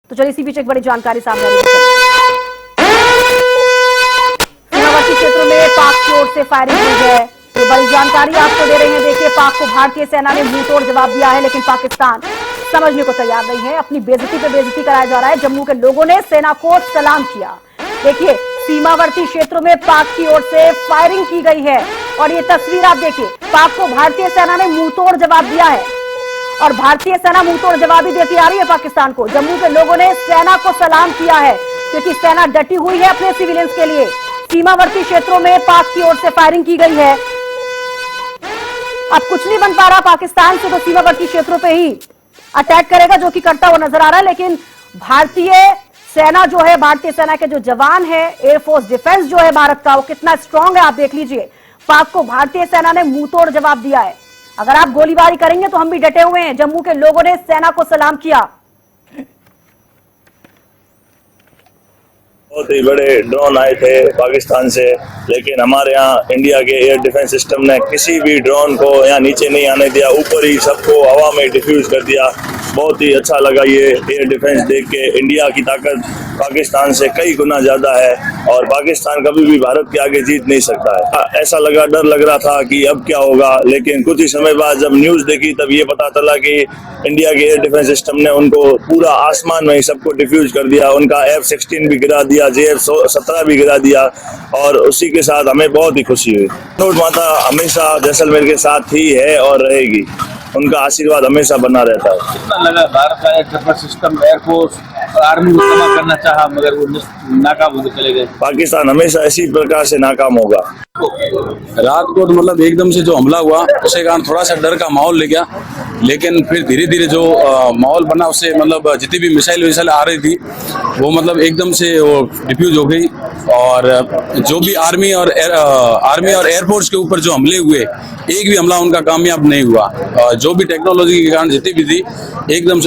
तो चलिए इसी बीच एक बड़ी जानकारी सामने आ रही है। सीमावर्ती क्षेत्रों में पाक की ओर से फायरिंग हुई है, ये बड़ी जानकारी आपको दे रहे हैं। देखिए, पाक को भारतीय सेना ने मुंहतोड़ जवाब दिया है, लेकिन पाकिस्तान समझने को तैयार नहीं है। अपनी बेइज्जती पे बेइज्जती कराया जा रहा है। जम्मू के लोगों ने सेना को सलाम किया। देखिए, सीमावर्ती क्षेत्रों में पाक की ओर से फायरिंग की गई है और ये तस्वीर आप देखिए, पाक को भारतीय सेना ने मुंहतोड़ जवाब दिया है और भारतीय सेना मुंहतोड़ जवाब ही देती आ रही है पाकिस्तान को। जम्मू के लोगों ने सेना को सलाम किया है क्योंकि सेना डटी हुई है अपने सिविलियंस के लिए। सीमावर्ती क्षेत्रों में पाक की ओर से फायरिंग की गई है। अब कुछ नहीं बन पा रहा पाकिस्तान से, तो सीमावर्ती क्षेत्रों पे ही अटैक करेगा, जो कि करता हुआ नजर आ रहा है। लेकिन भारतीय सेना जो है, भारतीय सेना के जो जवान है, एयरफोर्स डिफेंस जो है भारत का, वो कितना स्ट्रांग है आप देख लीजिए। पाक को भारतीय सेना ने मुंहतोड़ जवाब दिया है। अगर आप गोलीबारी करेंगे तो हम भी डटे हुए हैं। जम्मू के लोगों ने सेना को सलाम किया। बहुत ही बड़े ड्रोन आए थे पाकिस्तान से, लेकिन हमारे यहाँ इंडिया के एयर डिफेंस सिस्टम ने किसी भी ड्रोन को यहाँ नीचे नहीं आने दिया, ऊपर ही सबको हवा में डिफ्यूज कर दिया। बहुत ही अच्छा लगा ये एयर डिफेंस देख के। इंडिया की ताकत पाकिस्तान से कई गुना ज्यादा है और पाकिस्तान कभी भी भारत के आगे जीत नहीं सकता है। ऐसा लगा, डर लग रहा था कि अब क्या होगा, लेकिन कुछ ही समय बाद जब न्यूज देखी तब ये पता चला कि इंडिया के एयर डिफेंस सिस्टम ने उनको पूरा आसमान में ही सबको डिफ्यूज कर दिया। उनका F-16 भी गिरा दिया, JF-17 भी गिरा दिया और उसी के साथ हमें बहुत ही खुशी हुई। तनोट माता हमेशा जैसलमेर के साथ ही है और रहेगी। उनका आशीर्वाद हमेशा बना रहता है। कितना लगा भारत का एयर सिस्टम, एयरफोर्स, आर्मी को जमा करना चाहा मगर वो नाकाम होकर चले गए। पाकिस्तान हमेशा इसी प्रकार से नाकाम होगा। रात को तो मतलब एकदम से जो हमला हुआ उसके कारण थोड़ा सा डर का माहौल ले गया, लेकिन फिर धीरे धीरे जो माहौल बना उससे मतलब जितनी भी मिसाइल आ रही थी वो मतलब एकदम से वो डिफ्यूज हो गई। और जो भी आर्मी और एयरफोर्स के ऊपर जो हमले हुए, एक भी हमला उनका कामयाब नहीं हुआ। जो भी टेक्नोलॉजी के कारण जितनी भी थी एकदम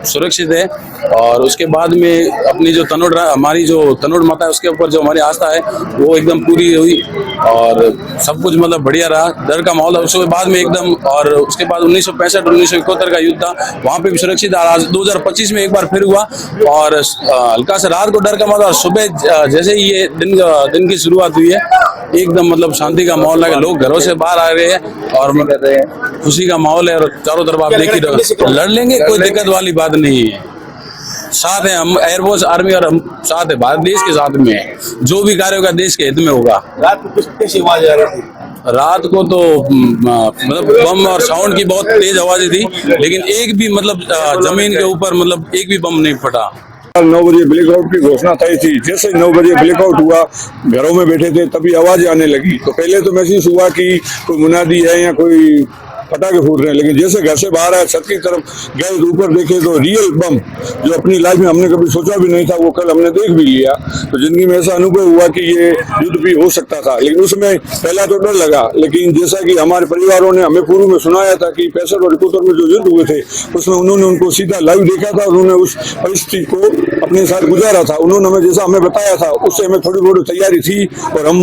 सुरक्षित है। और उसके बाद में अपनी जो हमारी जो तनोट माता है उसके ऊपर जो हमारी आस्था है वो एकदम पूरी हुई और सब कुछ मतलब बढ़िया रहा। डर का माहौल उसके बाद में एकदम। और उसके बाद 1965-1971 का युद्ध था, वहाँ पे भी सुरक्षित। आज 2025 में एक बार फिर हुआ और हल्का सा रात को डर का माहौल, सुबह जैसे ही ये दिन की शुरुआत हुई है एकदम मतलब शांति का माहौल है। लोग घरों से बाहर आ रहे हैं और खुशी का माहौल है और चारों तरफ आप देख ही रहे, लड़ लेंगे, कोई दिक्कत वाली बात नहीं है। साथ है हम, एयरफोर्स, आर्मी और हम साथ है, भारत देश के साथ में है। जो भी कार्य होगा देश के हित में होगा। रात को कैसी आवाज आ रही थी? रात को तो मतलब बम और साउंड की बहुत तेज आवाजें थी, लेकिन एक भी मतलब जमीन के ऊपर मतलब एक भी बम नहीं फटा। 9 बजे ब्लैकआउट की घोषणा तय थी। जैसे 9 बजे ब्लैकआउट हुआ, घरों में बैठे थे, तभी आवाज आने लगी। तो पहले तो महसूस हुआ कि कोई मुनादी है या कोई पटाखे फूट रहे हैं, लेकिन जैसे घर से बाहर आए, छत की तरफ गए, ऊपर देखे तो रियल बम जो अपनी लाइफ में हमने कभी सोचा भी नहीं था, वो कल हमने देख भी लिया। तो जिंदगी में ऐसा अनुभव हुआ कि ये युद्ध भी हो सकता था। लेकिन उसमें पहला तो डर लगा, लेकिन जैसा कि हमारे परिवारों ने हमें पूर्व में सुनाया था कि 65 और 71 में जो युद्ध हुए थे उसमें उन्होंने उनको सीधा लाइव देखा था, उन्होंने उस परिस्थिति को अपने साथ गुजारा था। उन्होंने हमें जैसा हमें बताया था उससे हमें थोड़ी बहुत तैयारी थी और हम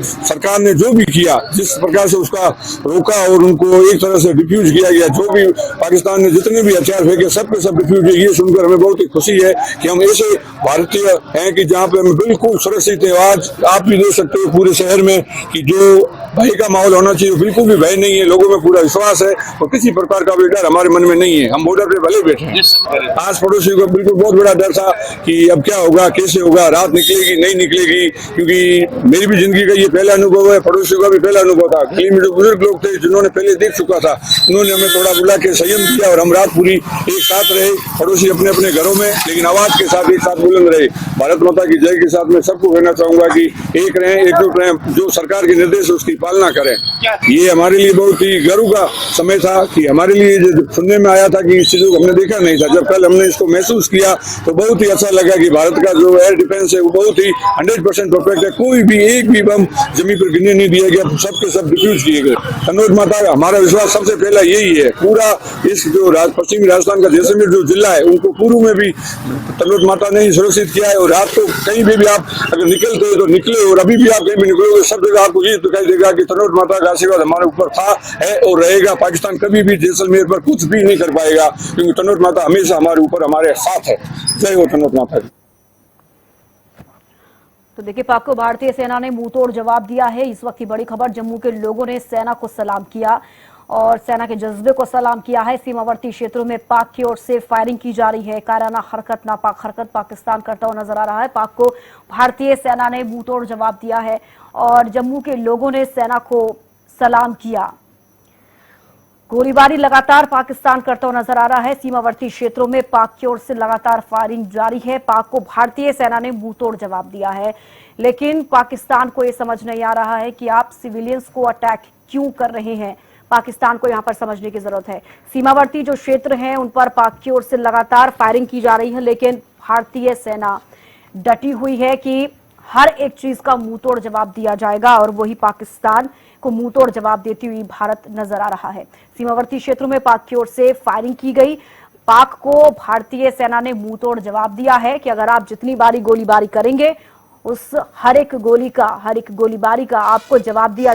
सरकार ने जो भी किया, जिस प्रकार से उसका रोका और उनको एक तरह से डिफ्यूज किया गया, जो भी पाकिस्तान ने जितने भी हथियार फेंके सब के सब डिफ्यूज किए। ये सुनकर हमें बहुत ही खुशी है कि हम ऐसे भारतीय हैं कि जहाँ पे हम बिल्कुल सुरक्षित है। आज आप भी देख सकते हो पूरे शहर में कि जो भय का माहौल होना चाहिए बिल्कुल भी भय नहीं है। लोगों में पूरा विश्वास है और किसी प्रकार का भी डर हमारे मन में नहीं है। हम बॉर्डर पे भले बैठे हैं। आस पड़ोसी को बिल्कुल बहुत बड़ा डर था कि अब क्या होगा, कैसे होगा, रात निकलेगी नहीं निकलेगी, क्योंकि मेरी भी जिंदगी का ये पहला अनुभव है, पड़ोसी का भी पहला अनुभव था। गली में जो बुजुर्ग लोग थे जिन्होंने पहले देख चुका था, उन्होंने हमें थोड़ा बुला के संयम किया और हम रात पूरी एक साथ रहे, पड़ोसी अपने अपने घरों में, लेकिन आवाज के साथ एक साथ बुलंद रहे। भारत माता की जय के साथ मैं सबको कहना चाहूंगा कि एक रहें, एकजुट रहें, जो सरकार के निर्देश उसकी पालना करें। ये हमारे लिए बहुत ही गर्व का समय था कि हमारे लिए जो सुनने में आया था कि इस चीजों को हमने देखा नहीं था, जब कल हमने इसको महसूस किया तो बहुत ही अच्छा लगा कि भारत का जो एयर डिफेंस है वो बहुत ही 100% परफेक्ट है। कोई भी एक भी बम जमीन पर गिरने नहीं दिया गया, सबके सब डिफ्यूज किए गए। कन्नौज माता का हमारा विश्वास सबसे पहला यही है। पूरा इस जो पश्चिमी राजस्थान का जैसलमेर जो जिला है उनको पूर्व में भी कन्नौज माता ने ही सुरक्षित किया है। और रात को कहीं भी आप अगर निकलते हो तो निकले, और अभी भी आप कहीं भी निकलोगे सब जगह आपको ये दिखाई देगा कि कन्नौज माता का आशीर्वाद हमारे ऊपर था, है और रहेगा। पाकिस्तान कभी भी जैसलमेर पर कुछ भी नहीं कर पाएगा, क्योंकि कन्नौज माता हमेशा हमारे ऊपर हमारे साथ है। जय हो कन्नौज माता की। तो देखिए, पाक को भारतीय सेना ने मुंहतोड़ जवाब दिया है। इस वक्त की बड़ी खबर, जम्मू के लोगों ने सेना को सलाम किया और सेना के जज्बे को सलाम किया है। सीमावर्ती क्षेत्रों में पाक की ओर से फायरिंग की जा रही है। कायराना हरकत, नापाक हरकत पाकिस्तान करता हुआ नजर आ रहा है। पाक को भारतीय सेना ने मुंहतोड़ जवाब दिया है और जम्मू के लोगों ने सेना को सलाम किया। गोलीबारी लगातार पाकिस्तान करता हुआ नजर आ रहा है। सीमावर्ती क्षेत्रों में पाक की ओर से लगातार फायरिंग जारी है। पाक को भारतीय सेना ने मुंहतोड़ जवाब दिया है, लेकिन पाकिस्तान को यह समझ नहीं आ रहा है कि आप सिविलियंस को अटैक क्यों कर रहे हैं। पाकिस्तान को यहां पर समझने की जरूरत है। सीमावर्ती जो क्षेत्र हैं उन पर पाक की ओर से लगातार फायरिंग की जा रही है, लेकिन भारतीय सेना डटी हुई है कि हर एक चीज का मुंहतोड़ जवाब दिया जाएगा और वही पाकिस्तान को मुंहतोड़ जवाब देती हुई भारत नजर आ रहा है। सीमावर्ती क्षेत्रों में पाक की ओर से फायरिंग की गई। पाक को भारतीय सेना ने मुंहतोड़ जवाब दिया है कि अगर आप जितनी बारी गोलीबारी करेंगे, उस हर एक गोलीबारी का आपको जवाब दिया